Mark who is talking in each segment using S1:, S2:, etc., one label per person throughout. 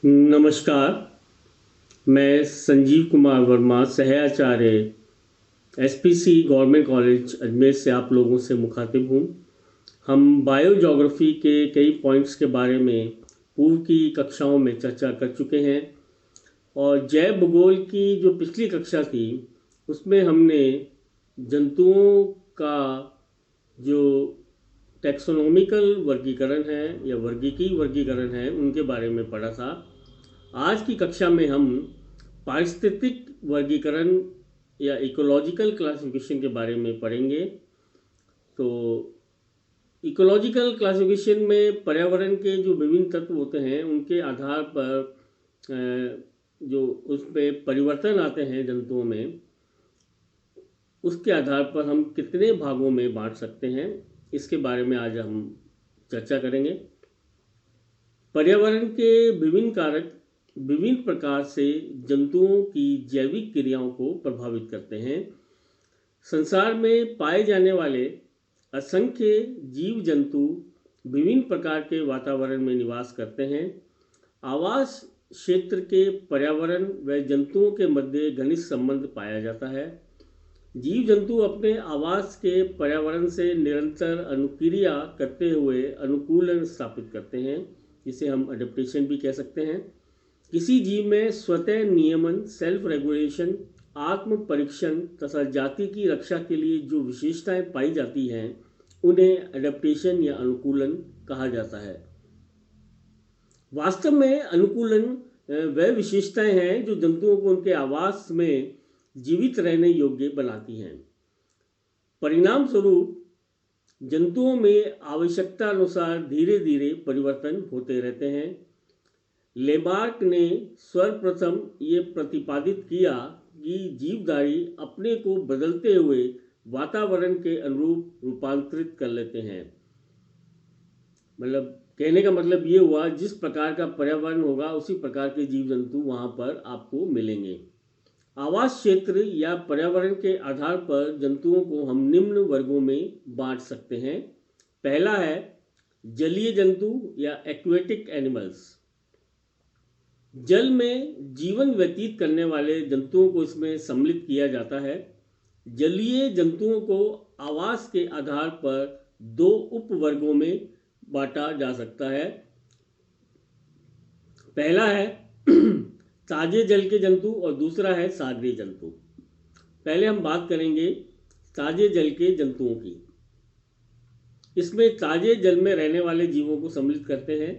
S1: नमस्कार। मैं संजीव कुमार वर्मा, सहआचार्य एसपीसी गवर्नमेंट कॉलेज अजमेर से आप लोगों से मुखातिब हूँ। हम बायो ज्योग्राफी के कई पॉइंट्स के बारे में पूर्व की कक्षाओं में चर्चा कर चुके हैं और जैव भूगोल की जो पिछली कक्षा थी उसमें हमने जंतुओं का जो टैक्सोनॉमिकल वर्गीकरण है या वर्गीकी वर्गीकरण है उनके बारे में पढ़ा था। आज की कक्षा में हम पारिस्थितिक वर्गीकरण या इकोलॉजिकल क्लासिफिकेशन के बारे में पढ़ेंगे। तो इकोलॉजिकल क्लासिफिकेशन में पर्यावरण के जो विभिन्न तत्व होते हैं उनके आधार पर जो उसमें परिवर्तन आते हैं जंतुओं में, उसके आधार पर हम कितने भागों में बांट सकते हैं, इसके बारे में आज हम चर्चा करेंगे। पर्यावरण के विभिन्न कारक विभिन्न प्रकार से जंतुओं की जैविक क्रियाओं को प्रभावित करते हैं। संसार में पाए जाने वाले असंख्य जीव जंतु विभिन्न प्रकार के वातावरण में निवास करते हैं। आवास क्षेत्र के पर्यावरण व जंतुओं के मध्य घनिष्ठ संबंध पाया जाता है। जीव जंतु अपने आवास के पर्यावरण से निरंतर अनुक्रिया करते हुए अनुकूलन स्थापित करते हैं, जिसे हम अडेप्टेशन भी कह सकते हैं। किसी जीव में स्वतः नियमन, सेल्फ रेगुलेशन, आत्म परीक्षण तथा जाति की रक्षा के लिए जो विशेषताएं पाई जाती हैं उन्हें अडेप्टेशन या अनुकूलन कहा जाता है। वास्तव में अनुकूलन वह विशेषताएं हैं जो जंतुओं को उनके आवास में जीवित रहने योग्य बनाती हैं। परिणाम स्वरूप जंतुओं में आवश्यकता अनुसार धीरे धीरे परिवर्तन होते रहते हैं। लेमार्क ने सर्वप्रथम ये प्रतिपादित किया कि जीवधारी अपने को बदलते हुए वातावरण के अनुरूप रूपांतरित कर लेते हैं। मतलब कहने का मतलब ये हुआ, जिस प्रकार का पर्यावरण होगा उसी प्रकार के जीव जंतु वहाँ पर आपको मिलेंगे। आवास क्षेत्र या पर्यावरण के आधार पर जंतुओं को हम निम्न वर्गों में बांट सकते हैं। पहला है जलीय जंतु या एक्वेटिक एनिमल्स। जल में जीवन व्यतीत करने वाले जंतुओं को इसमें सम्मिलित किया जाता है। जलीय जंतुओं को आवास के आधार पर दो उपवर्गों में बांटा जा सकता है। पहला है ताजे जल के जंतु और दूसरा है सागरीय जंतु। पहले हम बात करेंगे ताजे जल के जंतुओं की। इसमें ताजे जल में रहने वाले जीवों को सम्मिलित करते हैं।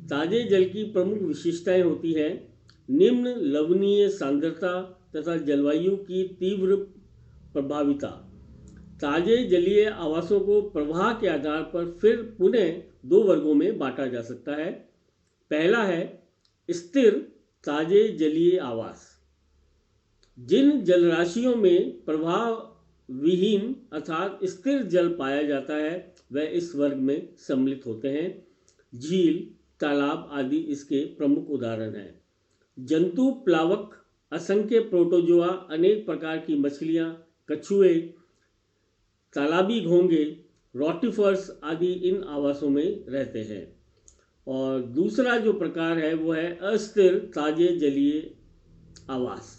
S1: ताजे जल की प्रमुख विशेषताएं होती है निम्न लवणीय सांद्रता तथा जलवायु की तीव्र प्रभाविता। ताजे जलीय आवासों को प्रवाह के आधार पर फिर पुनः दो वर्गों में बांटा जा सकता है। पहला है स्थिर ताजे जलीय आवास। जिन जलराशियों में प्रवाह विहीन अर्थात स्थिर जल पाया जाता है वह इस वर्ग में सम्मिलित होते हैं। झील, तालाब आदि इसके प्रमुख उदाहरण हैं। जंतु प्लावक, असंख्य प्रोटोजोआ, अनेक प्रकार की मछलियाँ, कछुए, तालाबी घोंगे, रोटिफर्स आदि इन आवासों में रहते हैं। और दूसरा जो प्रकार है वो है अस्थिर ताजे जलीय आवास।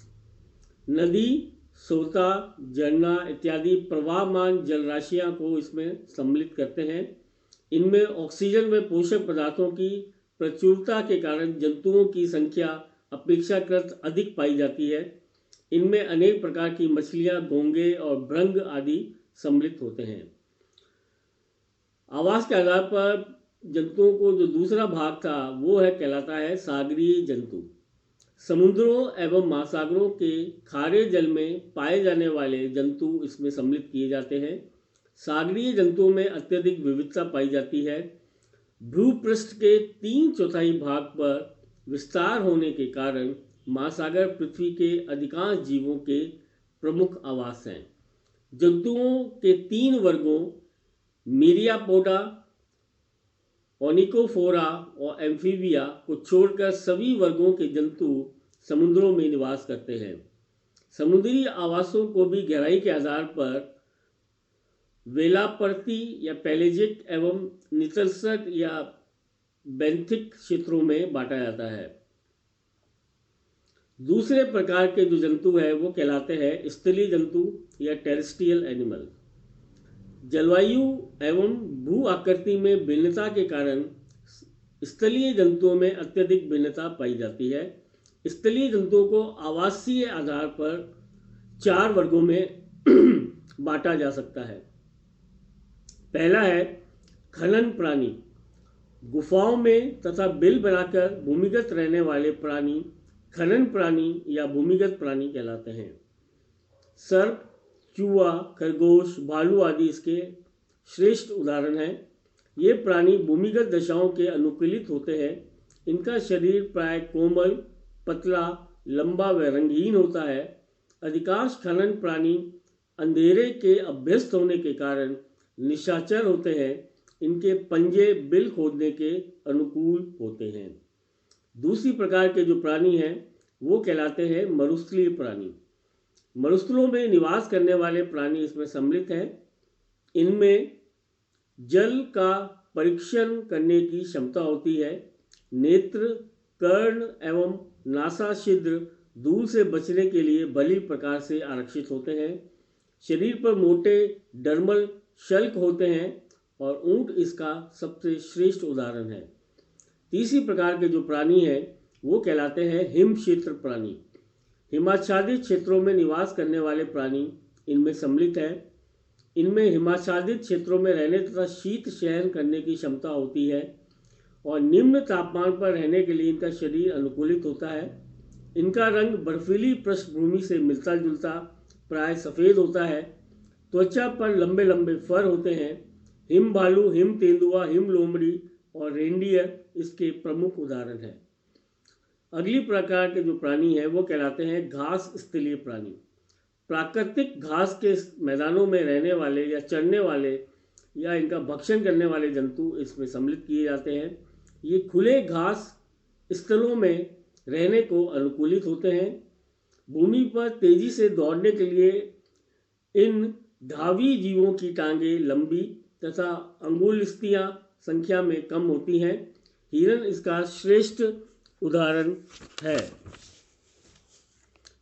S1: नदी, सोता, झरना इत्यादि प्रवाहमान जलराशियाँ को इसमें सम्मिलित करते हैं। इनमें ऑक्सीजन व पोषक पदार्थों की प्रचुरता के कारण जंतुओं की संख्या अपेक्षाकृत अधिक पाई जाती है। इनमें अनेक प्रकार की मछलियाँ, घोंगे और भृंग आदि सम्मिलित होते हैं। आवास के आधार पर जंतुओं को जो दूसरा भाग था वो कहलाता है सागरीय जंतु। समुद्रों एवं महासागरों के खारे जल में पाए जाने वाले जंतु इसमें सम्मिलित किए जाते हैं। सागरीय जंतुओं में अत्यधिक विविधता पाई जाती है। भूपृष्ठ के 3/4 भाग पर विस्तार होने के कारण महासागर पृथ्वी के अधिकांश जीवों के प्रमुख आवास हैं। जंतुओं के 3 वर्गों मीरियापोडा, ओनिकोफोरा और एम्फीबिया को छोड़कर सभी वर्गों के जंतु समुद्रों में निवास करते हैं। समुद्री आवासों को भी गहराई के आधार पर वेलापर्ती या पेलेजिक एवं नितलसट या बेंथिक क्षेत्रों में बांटा जाता है। दूसरे प्रकार के जो जंतु है वो कहलाते हैं स्थलीय जंतु या टेरेस्ट्रियल एनिमल। जलवायु एवं भू आकृति में भिन्नता के कारण स्थलीय जंतुओं में अत्यधिक भिन्नता पाई जाती है। स्थलीय जंतुओं को आवासीय आधार पर 4 वर्गों में बांटा जा सकता है। पहला है खनन प्राणी। गुफाओं में तथा बिल बनाकर भूमिगत रहने वाले प्राणी खनन प्राणी या भूमिगत प्राणी कहलाते हैं। सर्प, चूहा, खरगोश, भालू आदि इसके श्रेष्ठ उदाहरण हैं। ये प्राणी भूमिगत दशाओं के अनुकूलित होते हैं। इनका शरीर प्राय कोमल, पतला, लंबा व रंगहीन होता है। अधिकांश खनन प्राणी अंधेरे के अभ्यस्त होने के कारण निशाचर होते हैं। इनके पंजे बिल खोदने के अनुकूल होते हैं। दूसरी प्रकार के जो प्राणी हैं वो कहलाते हैं मरुस्थलीय प्राणी। मरुस्थलों में निवास करने वाले प्राणी इसमें सम्मिलित हैं। इनमें जल का परीक्षण करने की क्षमता होती है। नेत्र, कर्ण एवं नासा छिद्र धूल से बचने के लिए भली प्रकार से आरक्षित होते हैं। शरीर पर मोटे डर्मल शल्क होते हैं और ऊंट इसका सबसे श्रेष्ठ उदाहरण है। तीसरी प्रकार के जो प्राणी हैं वो कहलाते हैं हिम क्षेत्र प्राणी। हिमाच्छादित क्षेत्रों में निवास करने वाले प्राणी इनमें सम्मिलित हैं। इनमें हिमाच्छादित क्षेत्रों में रहने तथा शीत सहन करने की क्षमता होती है और निम्न तापमान पर रहने के लिए इनका शरीर अनुकूलित होता है। इनका रंग बर्फीली पृष्ठभूमि से मिलता जुलता प्राय सफ़ेद होता है। त्वचा पर लंबे लंबे फर होते हैं। हिम भालू, हिम तेंदुआ, हिम लोमड़ी और रेंडियर इसके प्रमुख उदाहरण हैं। अगली प्रकार के जो प्राणी हैं वो कहलाते हैं घास स्थलीय प्राणी। प्राकृतिक घास के मैदानों में रहने वाले या चरने वाले या इनका भक्षण करने वाले जंतु इसमें सम्मिलित किए जाते हैं। ये खुले घास स्थलों में रहने को अनुकूलित होते हैं। भूमि पर तेजी से दौड़ने के लिए इन धावी जीवों की टांगें लंबी तथा अंगुलिस्तियाँ संख्या में कम होती हैं। हिरन इसका श्रेष्ठ उदाहरण है।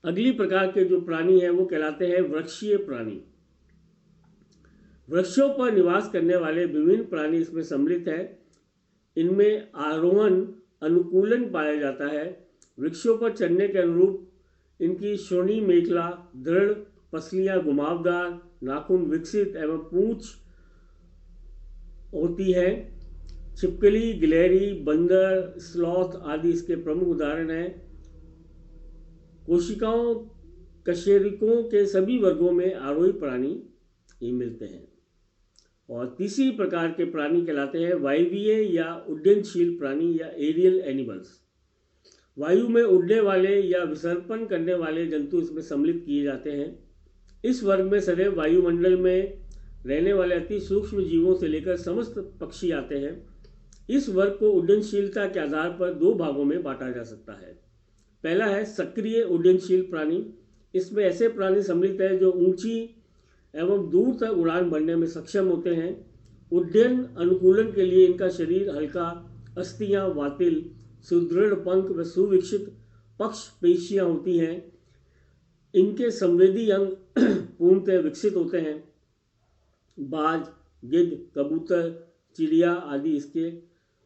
S1: अगली प्रकार के जो प्राणी हैं वो कहलाते हैं वृक्षीय प्राणी। वृक्षों पर निवास करने वाले विभिन्न प्राणी इसमें सम्मिलित हैं। इनमें आरोहण अनुकूलन पाया जाता है। वृक्षों पर चढ़ने के अनुरूप इनकी श्रोणी मेखला दृढ़, पसलियाँ घुमावदार, नाखून विकसित एवं पूंछ होती है। छिपकली, गिलहरी, बंदर, स्लॉथ आदि इसके प्रमुख उदाहरण हैं। कोशिकाओं कशेरुकों के सभी वर्गों में आरोही प्राणी ही मिलते हैं। और तीसरी प्रकार के प्राणी कहलाते हैं वायवीय या उड्डयनशील प्राणी या एरियल एनिमल्स। वायु में उड़ने वाले या विसर्पण करने वाले जंतु इसमें सम्मिलित किए जाते हैं। इस वर्ग में सदैव वायुमंडल में रहने वाले अति सूक्ष्म जीवों से लेकर समस्त पक्षी आते हैं। इस वर्ग को उड्डयनशीलता के आधार पर 2 भागों में बांटा जा सकता है। पहला है सक्रिय उड्डयनशील प्राणी। इसमें ऐसे प्राणी सम्मिलित हैं जो ऊंची एवं दूर तक उड़ान भरने में सक्षम होते हैं। उड्डयन अनुकूलन के लिए इनका शरीर हल्का, अस्थियाँ वातिल, सुदृढ़ पंख व सुविकसित पक्ष पेशियाँ होती हैं। इनके संवेदी अंग पूर्णतः विकसित होते हैं। बाज, गिद्ध, कबूतर, चिड़िया आदि इसके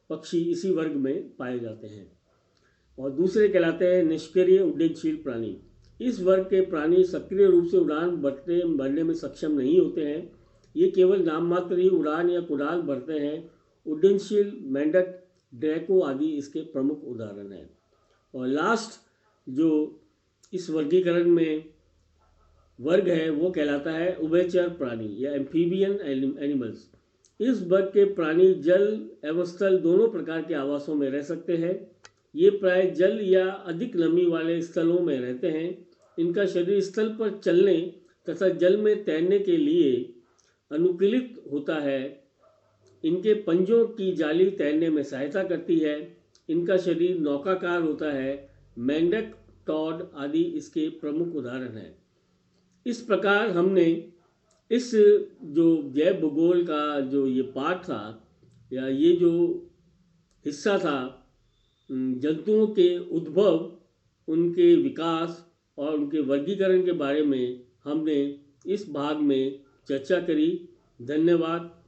S1: पक्षी इसी वर्ग में पाए जाते हैं। और दूसरे कहलाते हैं निष्क्रिय उड्डयनशील प्राणी। इस वर्ग के प्राणी सक्रिय रूप से उड़ान भरने में सक्षम नहीं होते हैं। ये केवल नाम मात्र ही उड़ान या कुडाल भरते हैं। उड्डयनशील मेंढक, ड्रैको आदि इसके प्रमुख उदाहरण हैं। और लास्ट जो इस वर्गीकरण में वर्ग है वो कहलाता है उभयचर प्राणी या एम्फीबियन एनिमल्स। इस वर्ग के प्राणी जल एवं स्थल दोनों प्रकार के आवासों में रह सकते हैं। ये प्राय जल या अधिक नमी वाले स्थलों में रहते हैं। इनका शरीर स्थल पर चलने तथा जल में तैरने के लिए अनुकूलित होता है। इनके पंजों की जाली तैरने में सहायता करती है। इनका शरीर नौकाकार होता है। मेंढक, टॉड आदि इसके प्रमुख उदाहरण हैं। इस प्रकार हमने इस जो जैव भूगोल का जो ये पाठ था या ये जो हिस्सा था जंतुओं के उद्भव उनके विकास और उनके वर्गीकरण के बारे में हमने इस भाग में चर्चा करी। धन्यवाद।